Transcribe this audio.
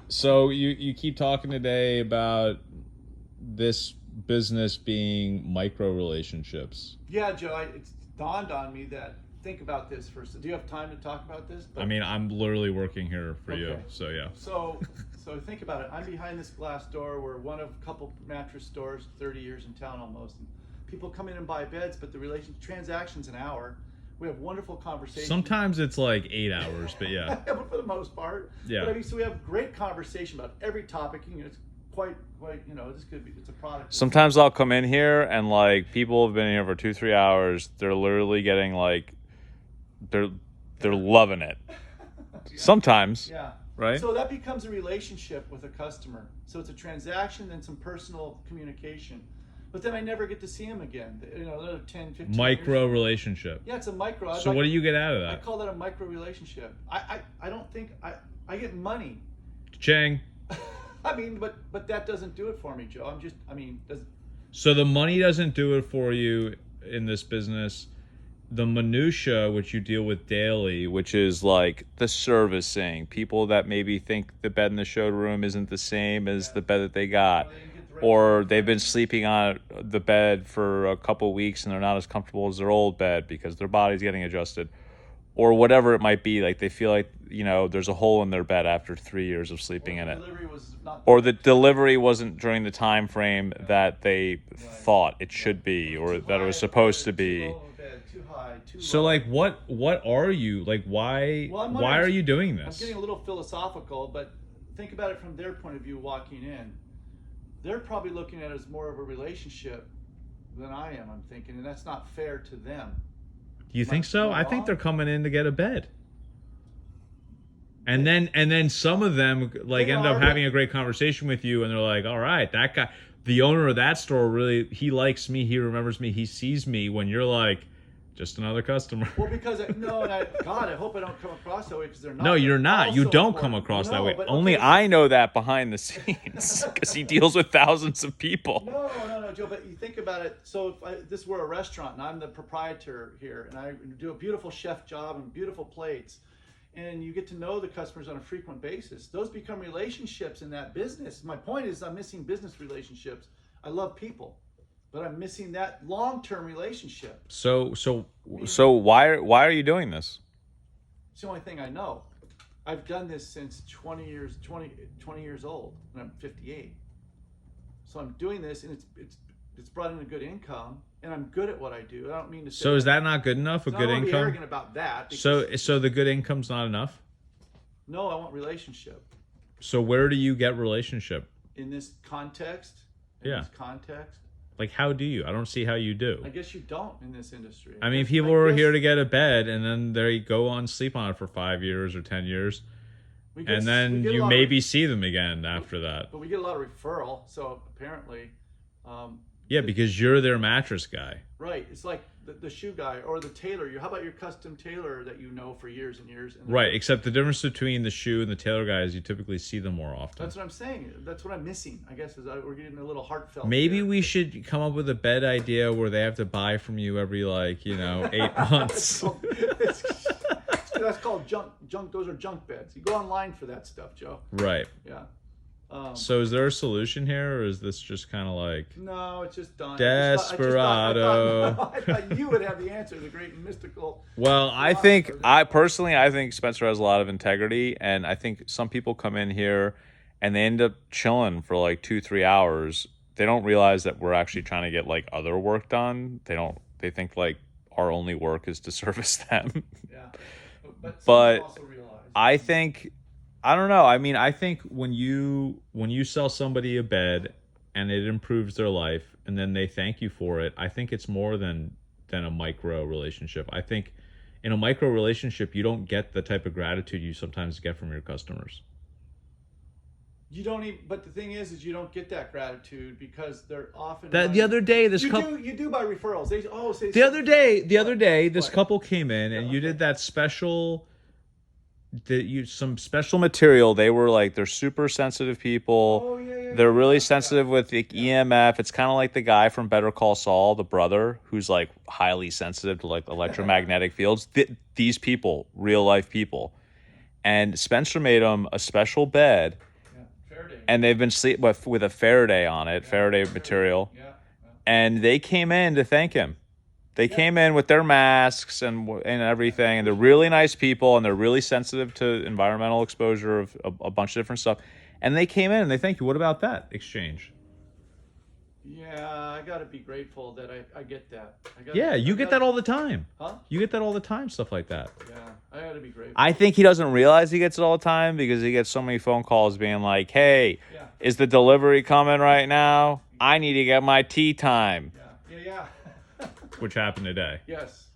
So you keep talking today about this business being micro relationships. Yeah, Joe, it's dawned on me that think about this first. Do you have time to talk about this? I mean, I'm literally working here for you, Okay. so yeah. So think about it. I'm behind this glass door. We're one of a couple mattress stores, 30 years in town almost. And people come in and buy beds, but the transaction's an hour. We have wonderful conversations. Sometimes it's like 8 hours, but yeah. But for the most part. Yeah. But I mean, so we have great conversation about every topic. You know, it's quite, this could be, it's a product. Sometimes I'll come in here and like people have been here for 2-3 hours. They're literally getting like, they're loving it. Yeah. Sometimes, Yeah. right? So that becomes a relationship with a customer. So it's a transaction and some personal communication. But then I never get to see him again. You know, another 10, 15 Micro years. relationship. Yeah, it's a micro. So what do you get out of I that? call that a micro relationship. I don't think I get money. Chang. I mean, but that doesn't do it for me, Joe. So the money doesn't do it for you in this business. The minutia, which you deal with daily, Which is like the servicing. People that maybe think the bed in the showroom isn't the same as the bed that they got. Or they've been sleeping on the bed for a couple weeks and they're not as comfortable as their old bed because their body's getting adjusted. Or whatever it might be, like they feel like, you know, there's a hole in their bed after 3 years of sleeping in it. Or the delivery wasn't during the time frame that they thought it should be or that it was supposed to be. Too high, too so low. like what are you like why are you doing I'm this? getting a little philosophical, but think about it from their point of view walking in. They're probably looking at it as more of a relationship than I am, I'm thinking, and that's not fair to them. Do you think so? am I I think wrong? they're coming in to get a bed. And then some of them like They end are, up but- having a great conversation with you and they're like, all right, that guy, the owner of that store really, he likes me, he remembers me, he sees me, when you're like, just another customer. Well, because God, I hope I don't come across that way because they're not. No, you're not. You Also don't important. come across that No, way. but Only okay. I know that behind the scenes because he deals with thousands of people. No, Joe. But you think about it. So if this were a restaurant and I'm the proprietor here, and I do a beautiful chef job and beautiful plates, and you get to know the customers on a frequent basis, those become relationships in that business. My point is, I'm missing business relationships. I love people, but I'm missing that long-term relationship. So So why are you doing this? It's the only thing I know. I've done this since 20 years old, and I'm 58. So I'm doing this, and it's brought in a good income, and I'm good at what I do. I don't mean to say. so is that not good enough? A So I good don't wanna be income? arrogant about that. So because- so the good income's not enough? no, I want relationship So where do you get relationship? in this context. Yeah. This context. Like how do you? I don't see how you do. I guess you don't in this industry. I mean, guess- people I are guess here to get a bed, and then they go on sleep on it for 5 years or 10 years, we get- and we then get a you lot of- maybe see them again after that. But we get a lot of referral. So apparently, Yeah, because you're their mattress guy. right. It's like the shoe guy or the tailor. How about your custom tailor that you know for years and years? And Right, except the difference between the shoe and the tailor guy is you typically see them more often. That's what I'm saying. That's what I'm missing. I guess we're getting a little heartfelt. Maybe here. we should come up with a bed idea where they have to buy from you every 8 months. That's called junk. Those are junk beds. You go online for that stuff, Joe. Right. Yeah. So is there a solution here, or is this just kind of like No, it's just done. Desperado? I thought you would have the answer. The great mystical. Well, I think Spencer has a lot of integrity, and I think some people come in here and they end up chilling for like 2-3 hours. They don't realize that we're actually trying to get like other work done. They think like our only work is to service them. Yeah. But But also realize. I don't know. I mean, I think when you sell somebody a bed and it improves their life and then they thank you for it, I think it's more than a micro relationship. I think in a micro relationship, you don't get the type of gratitude you sometimes get from your customers. You don't even. But the thing is you don't get that gratitude because they're often. The other day, this you couple. you do by referrals. They say The other day, this What? couple came in and you did that special. Some special Material. They're super sensitive people. Oh, yeah, They're really yeah. sensitive with the EMF. It's kind of like the guy from Better Call Saul, the brother, who's like highly sensitive to like electromagnetic fields. These people, real life people. And Spencer made them a special bed and they've been sleep with a Faraday on it, Faraday material, Yeah. and they came in to thank him. They came in with their masks and everything, and they're really nice people, and they're really sensitive to environmental exposure of a bunch of different stuff. And they came in and they thank you. What about that exchange? Yeah, I got to be grateful that I get that. Yeah, you get that all the time. Huh? You get that all the time, stuff like that. Yeah, I got to be grateful. I think he doesn't realize he gets it all the time because he gets so many phone calls being like, "Hey, is the delivery coming right now? I need to get my tea time." Yeah. Which happened today. Yes.